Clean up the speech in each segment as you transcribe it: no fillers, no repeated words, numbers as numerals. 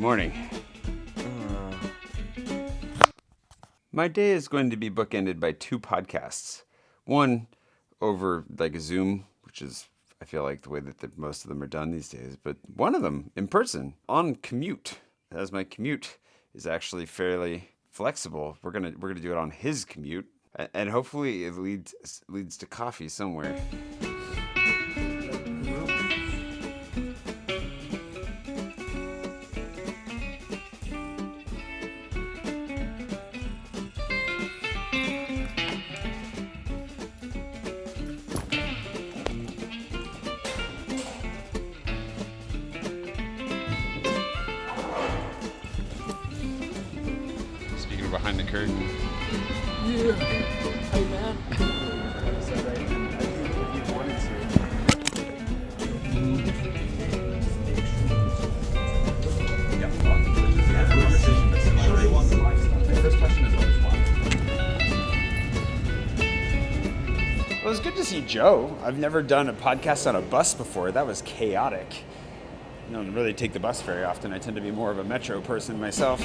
Good morning. My day is going to be bookended by two podcasts. One over like a Zoom, which is, I feel like, the way that most of them are done these days. But one of them in person on commute, as my commute is actually fairly flexible. We're gonna do it on his commute, and hopefully it leads to coffee somewhere. Behind the curtain. Yeah. Hey, man. Well, it was good to see Joe. I've never done a podcast on a bus before. That was chaotic. I don't really take the bus very often. I tend to be more of a metro person myself.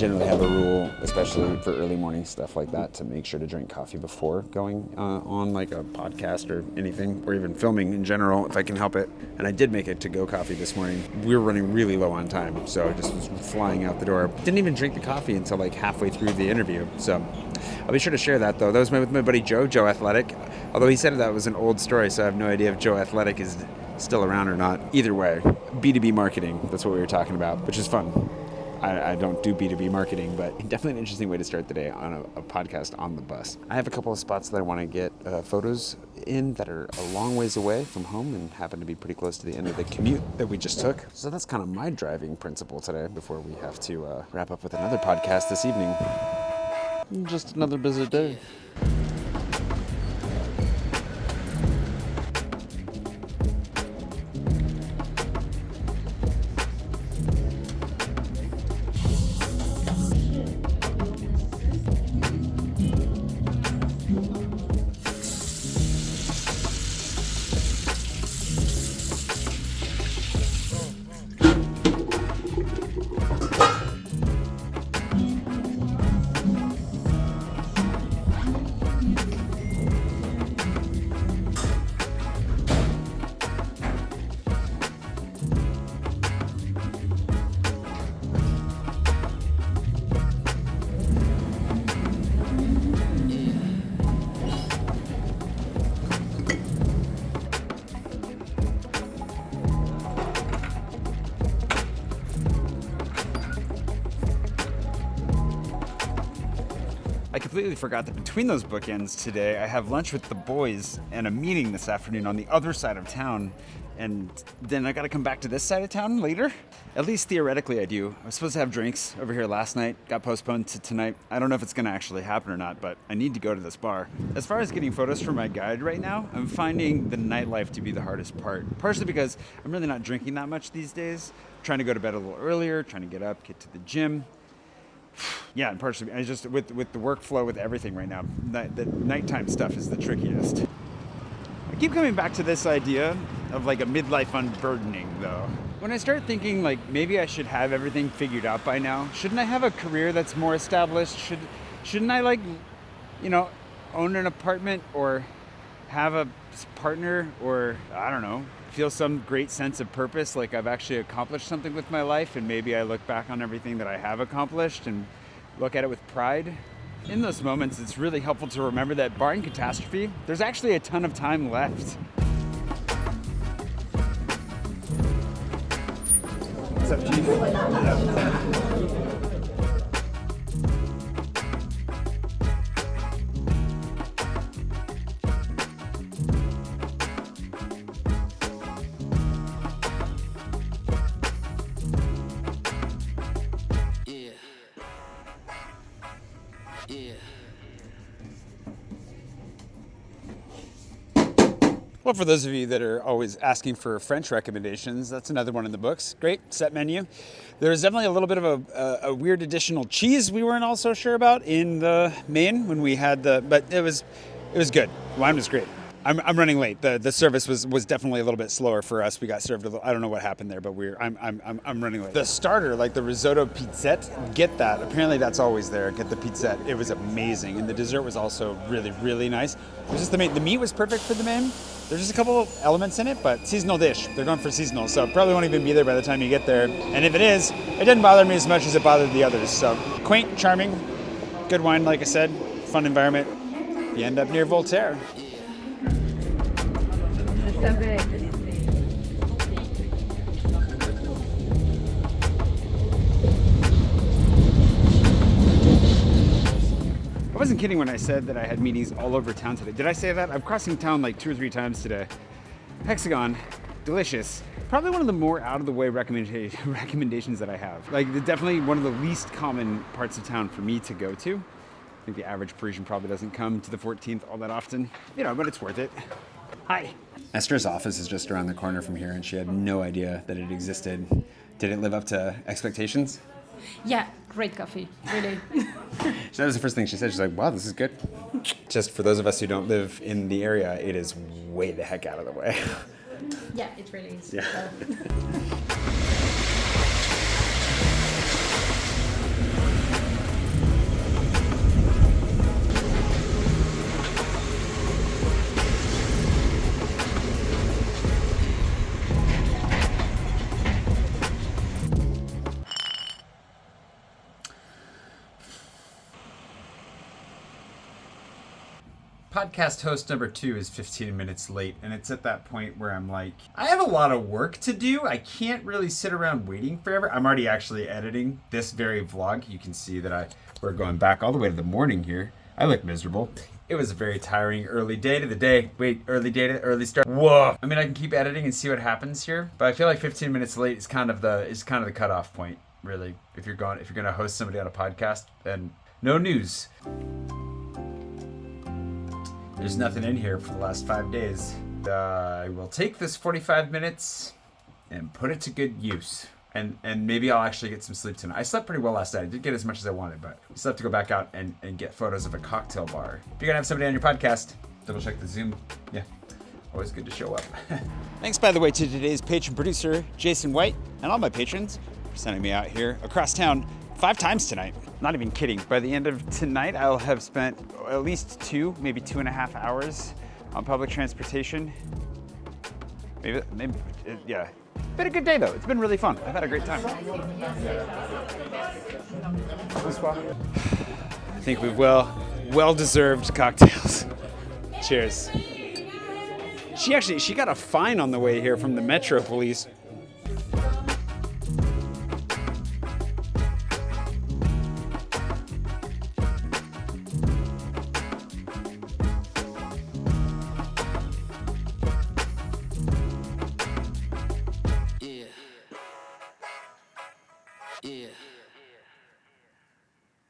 Generally have a rule, especially for early morning stuff like that, to make sure to drink coffee before going on like a podcast or anything, or even filming in general if I can help it. And I did make it to-go coffee this morning. We were running really low on time, so I just was flying out the door. Didn't even drink the coffee until like halfway through the interview. So I'll be sure to share that though. That was with my buddy Joe Athletic. Although he said that was an old story, so I have no idea if Joe Athletic is still around or not. Either way, B2B marketing, that's what we were talking about, which is fun. I don't do B2B marketing, but definitely an interesting way to start the day on a podcast on the bus. I have a couple of spots that I want to get photos in that are a long ways away from home and happen to be pretty close to the end of the commute that we just took. So that's kind of my driving principle today before we have to wrap up with another podcast this evening. Just another busy day. I completely forgot that between those bookends today, I have lunch with the boys and a meeting this afternoon on the other side of town. And then I got to come back to this side of town later. At least theoretically I do. I was supposed to have drinks over here last night, got postponed to tonight. I don't know if it's going to actually happen or not, but I need to go to this bar. As far as getting photos for my guide right now, I'm finding the nightlife to be the hardest part. Partially because I'm really not drinking that much these days. I'm trying to go to bed a little earlier, trying to get up, get to the gym. Yeah, and partially, I just with the workflow with everything right now, the nighttime stuff is the trickiest. I keep coming back to this idea of like a midlife unburdening, though. When I start thinking like maybe I should have everything figured out by now, shouldn't I have a career that's more established? Shouldn't I own an apartment or have a partner or I don't know, feel some great sense of purpose, like I've actually accomplished something with my life, and maybe I look back on everything that I have accomplished and look at it with pride. In those moments, it's really helpful to remember that barring catastrophe, there's actually a ton of time left. What's up, Chief? Well, for those of you that are always asking for French recommendations, that's another one in the books. Great set menu. There's definitely a little bit of a weird additional cheese we weren't all so sure about in the main when we had but it was good. Wine was great. I'm running late. The service was definitely a little bit slower for us. We got served I don't know what happened there, but I'm running late. The starter, like the risotto pizzette, get that. Apparently that's always there. Get the pizzette. It was amazing, and the dessert was also really, really nice. It was just the meat was perfect for the main. There's just a couple of elements in it, but seasonal dish. They're going for seasonal, so it probably won't even be there by the time you get there. And if it is, it didn't bother me as much as it bothered the others. So quaint, charming, good wine, like I said, fun environment. You end up near Voltaire. I wasn't kidding when I said that I had meetings all over town today. Did I say that? I'm crossing town like 2 or 3 times today. Hexagon, delicious. Probably one of the more out-of-the-way recommendations that I have. Like, definitely one of the least common parts of town for me to go to. I think the average Parisian probably doesn't come to the 14th all that often. But it's worth it. Hi. Esther's office is just around the corner from here, and she had no idea that it existed. Did it live up to expectations? Yeah, great coffee, really. That was the first thing she said. She's like, wow, this is good. Just for those of us who don't live in the area, it is way the heck out of the way. Yeah, it really is. Yeah. Podcast host number 2 is 15 minutes late, and it's at that point where I'm like, I have a lot of work to do. I can't really sit around waiting forever. I'm already actually editing this very vlog. You can see that we're going back all the way to the morning here. I look miserable. It was a very tiring early day to the day. Wait, early day to early start. Whoa. I mean, I can keep editing and see what happens here, but I feel like 15 minutes late is kind of the cutoff point, really. If you're going to host somebody on a podcast, then no news. There's nothing in here for the last 5 days. I will take this 45 minutes and put it to good use. And maybe I'll actually get some sleep tonight. I slept pretty well last night. I didn't get as much as I wanted, but we still have to go back out and get photos of a cocktail bar. If you're going to have somebody on your podcast, double check the Zoom. Yeah, always good to show up. Thanks, by the way, to today's patron producer, Jason White, and all my patrons for sending me out here across town 5 times tonight. Not even kidding. By the end of tonight, I'll have spent at least 2, maybe 2.5 hours on public transportation. Maybe, yeah. Been a good day though. It's been really fun. I've had a great time. I think we've well-deserved cocktails. Cheers. She got a fine on the way here from the Metro Police.